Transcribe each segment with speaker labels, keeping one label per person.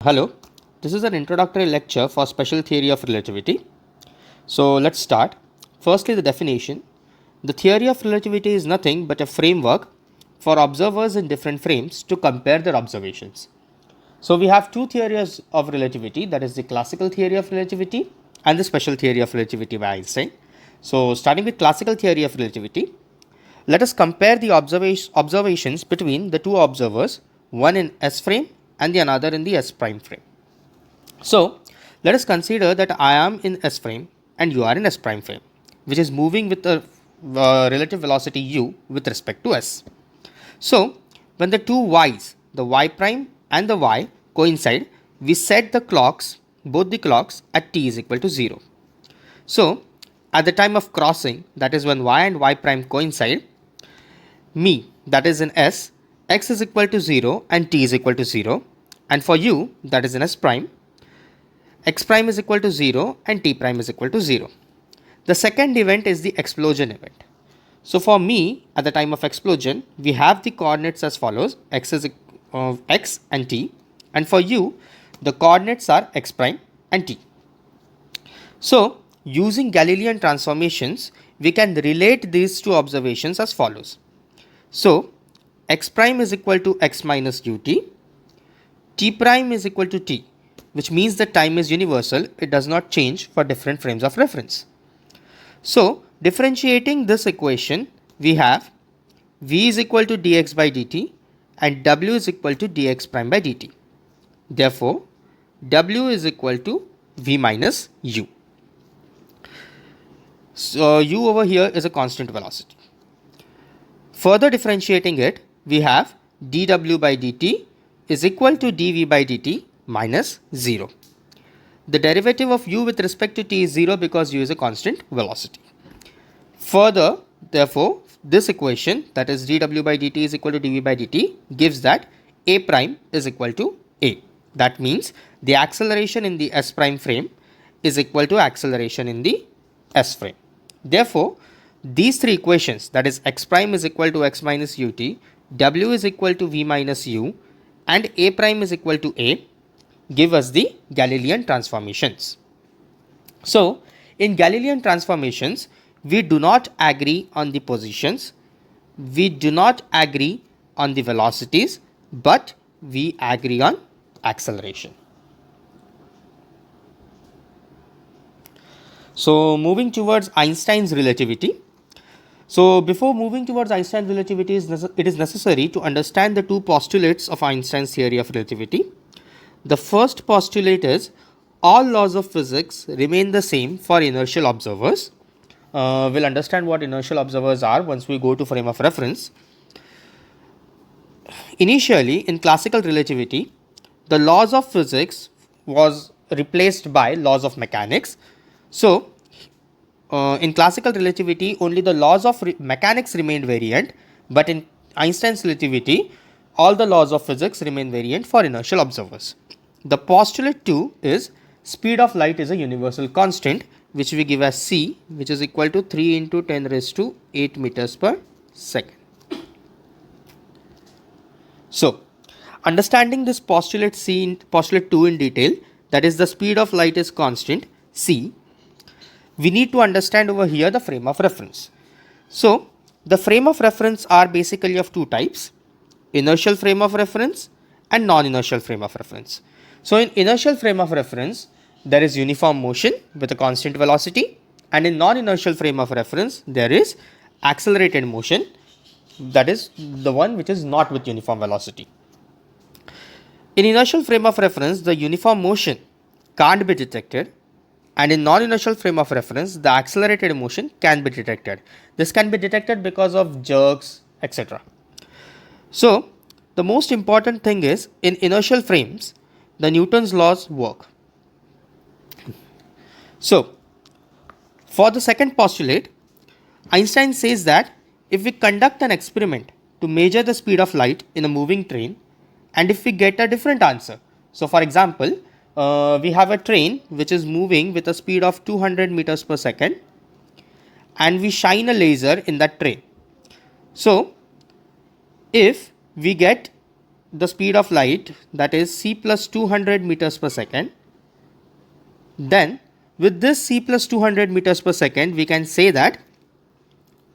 Speaker 1: Hello, this is an introductory lecture for special theory of relativity. So let's start. Firstly, the definition. The theory of relativity is nothing but a framework for observers in different frames to compare their observations. So we have two theories of relativity, that is the classical theory of relativity and the special theory of relativity by Einstein. So starting with classical theory of relativity, let us compare the observations between the two observers, one in S frame and the another in the S prime frame. So let us consider that I am in S frame and you are in S prime frame, which is moving with a relative velocity u with respect to S. So when the two y's, the y prime and the y, coincide, we set the clocks, both the clocks, at t is equal to 0. So at the time of crossing, that is when y and y prime coincide, me, that is in S, x is equal to 0 and t is equal to 0, and for u, that is in S prime, x prime is equal to 0 and t prime is equal to 0. The second event is the explosion event. So for me, at the time of explosion, we have the coordinates as follows: x is x and t, and for you, the coordinates are x prime and t. So using Galilean transformations, we can relate these two observations as follows. So x prime is equal to x minus ut, t prime is equal to t, which means that time is universal, it does not change for different frames of reference. So differentiating this equation, we have v is equal to dx by dt and w is equal to dx prime by dt. Therefore, w is equal to v minus u. So u over here is a constant velocity. Further differentiating it, we have dw by dt is equal to dv by dt minus 0. The derivative of u with respect to t is 0 because u is a constant velocity. Further, therefore, this equation, that is dw by dt is equal to dv by dt, gives that a prime is equal to a. That means the acceleration in the S prime frame is equal to acceleration in the S frame. Therefore, these three equations, that is x prime is equal to x minus ut, w is equal to v minus u, and a prime is equal to a, give us the Galilean transformations. So in Galilean transformations, we do not agree on the positions, we do not agree on the velocities, but we agree on acceleration. So moving towards Einstein's relativity. So before moving towards Einstein's relativity, it is necessary to understand the two postulates of Einstein's theory of relativity. The first postulate is all laws of physics remain the same for inertial observers. We'll understand what inertial observers are once we go to frame of reference. Initially, in classical relativity, the laws of physics was replaced by laws of mechanics. So in classical relativity, only the laws of mechanics remained variant, but in Einstein's relativity, all the laws of physics remain variant for inertial observers. The postulate 2 is speed of light is a universal constant, which we give as c, which is equal to 3 into 10 raised to 8 meters per second. So understanding this postulate 2 in detail, that is the speed of light is constant c, we need to understand over here the frame of reference. So the frame of reference are basically of two types: inertial frame of reference and non-inertial frame of reference. So in inertial frame of reference, there is uniform motion with a constant velocity, and in non-inertial frame of reference, there is accelerated motion, that is the one which is not with uniform velocity. In inertial frame of reference, the uniform motion can't be detected, and in non-inertial frame of reference, the accelerated motion can be detected. This can be detected because of jerks, etc. So the most important thing is, in inertial frames, the Newton's laws work. So for the second postulate, Einstein says that if we conduct an experiment to measure the speed of light in a moving train, and if we get a different answer, so for example, we have a train which is moving with a speed of 200 meters per second, and we shine a laser in that train. So if we get the speed of light, that is c plus 200 meters per second, then with this c plus 200 meters per second, we can say that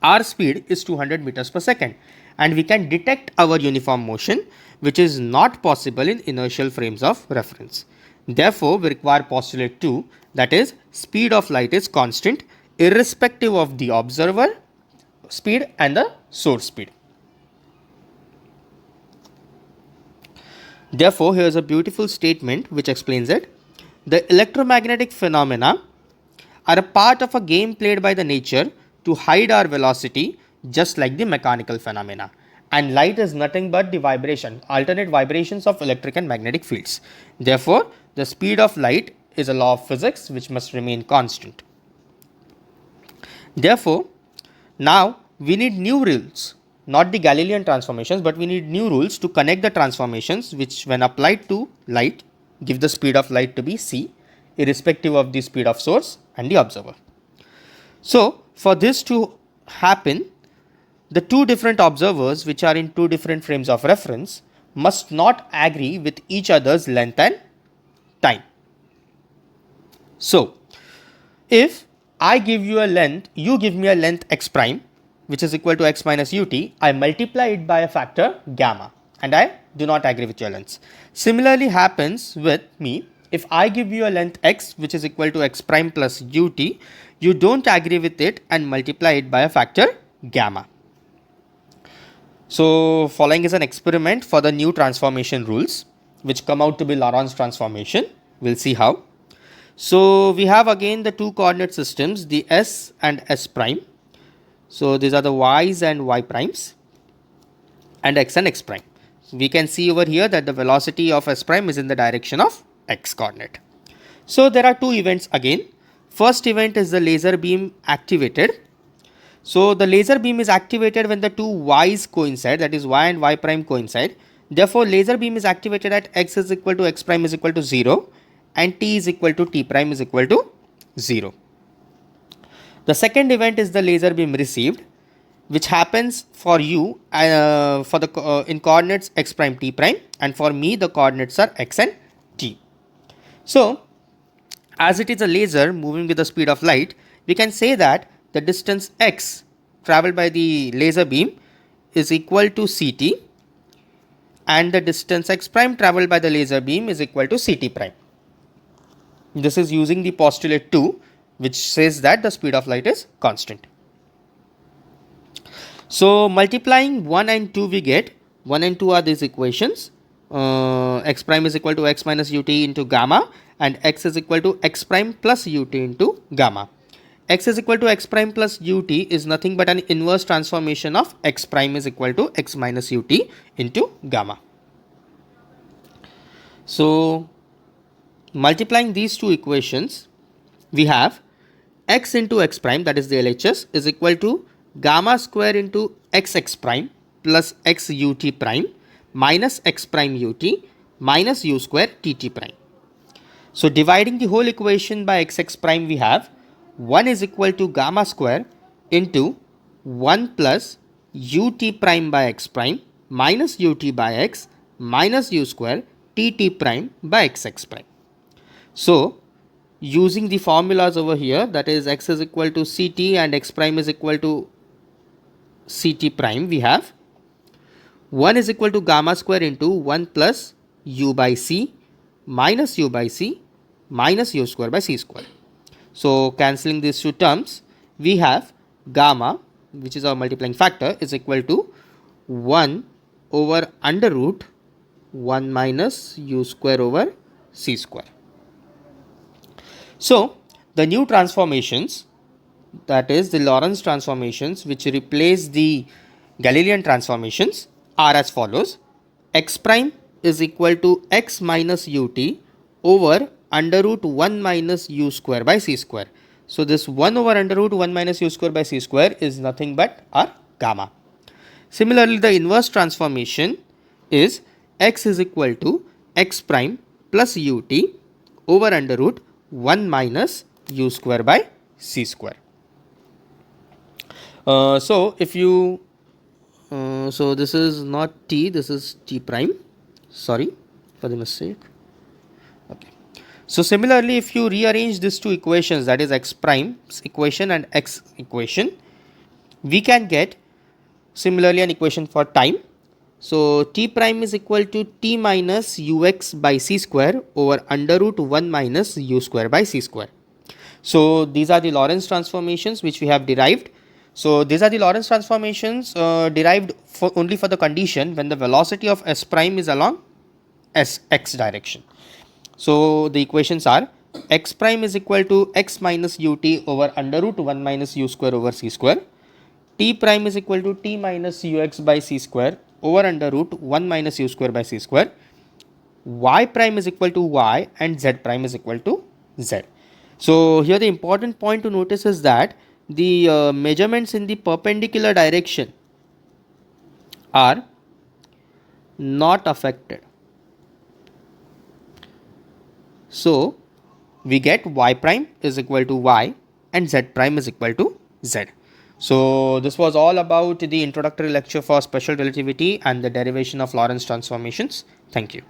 Speaker 1: our speed is 200 meters per second, and we can detect our uniform motion, which is not possible in inertial frames of reference. Therefore, we require postulate 2, that is speed of light is constant irrespective of the observer speed and the source speed. Therefore, here is a beautiful statement which explains it. The electromagnetic phenomena are a part of a game played by the nature to hide our velocity, just like the mechanical phenomena. And light is nothing but the vibration, alternate vibrations of electric and magnetic fields. Therefore, the speed of light is a law of physics which must remain constant. Therefore, now we need new rules, not the Galilean transformations, but we need new rules to connect the transformations which, when applied to light, give the speed of light to be c, irrespective of the speed of source and the observer. So, for this to happen, the two different observers which are in two different frames of reference must not agree with each other's length and time. So, if I give you a length, you give me a length x prime, which is equal to x minus ut, I multiply it by a factor gamma, and I do not agree with your lengths. Similarly happens with me, if I give you a length x which is equal to x prime plus ut, you don't agree with it and multiply it by a factor gamma. So, following is an experiment for the new transformation rules which come out to be Lorentz transformation. We'll see how. So, we have again the two coordinate systems, the s and s prime. So, these are the y's and y primes, and x and x prime. We can see over here that the velocity of s prime is in the direction of x coordinate. So, there are two events again. First event is the laser beam activated. So, the laser beam is activated when the two y's coincide, that is y and y prime coincide. Therefore, laser beam is activated at x is equal to x prime is equal to 0 and t is equal to t prime is equal to 0. The second event is the laser beam received, which happens for you in coordinates x prime t prime, and for me the coordinates are x and t. So, as it is a laser moving with the speed of light, we can say that the distance x traveled by the laser beam is equal to ct, and the distance x prime traveled by the laser beam is equal to ct prime. This is using the postulate 2, which says that the speed of light is constant. So, multiplying 1 and 2, we get 1 and 2 are these equations. X prime is equal to x minus ut into gamma, and x is equal to x prime plus ut into gamma. X is equal to x prime plus ut is nothing but an inverse transformation of x prime is equal to x minus ut into gamma. So, multiplying these two equations, we have x into x prime, that is the LHS, is equal to gamma square into x prime plus x ut prime minus x prime ut minus u square tt prime. So, dividing the whole equation by x prime, we have 1 is equal to gamma square into 1 plus ut prime by x prime minus ut by x minus u square tt prime by x prime. So, using the formulas over here, that is x is equal to ct and x prime is equal to ct prime, we have 1 is equal to gamma square into 1 plus u by c minus u by c minus u square by c square. So, cancelling these two terms, we have gamma, which is our multiplying factor, is equal to 1 over under root 1 minus u square over c square. So, the new transformations, that is the Lorentz transformations which replace the Galilean transformations, are as follows. X prime is equal to x minus ut over under root 1 minus u square by c square. So, this 1 over under root 1 minus u square by c square is nothing but our gamma. Similarly, the inverse transformation is x is equal to x prime plus ut over under root 1 minus u square by c square. So, if you so this is not t, this is t prime. Sorry for the mistake. Okay. So similarly, if you rearrange these two equations, that is x prime equation and x equation, we can get similarly an equation for time. So t prime is equal to t minus ux by c square over under root 1 minus u square by c square. So these are the Lorentz transformations which we have derived. So these are the Lorentz transformations derived only for the condition when the velocity of s prime is along x direction. So the equations are x prime is equal to x minus ut over under root 1 minus u square over c square. T prime is equal to t minus ux by c square over under root 1 minus u square by c square. Y prime is equal to y and z prime is equal to z. So here the important point to notice is that the measurements in the perpendicular direction are not affected. So we get y prime is equal to y and z prime is equal to z. So this was all about the introductory lecture for special relativity and the derivation of Lorentz transformations. Thank you.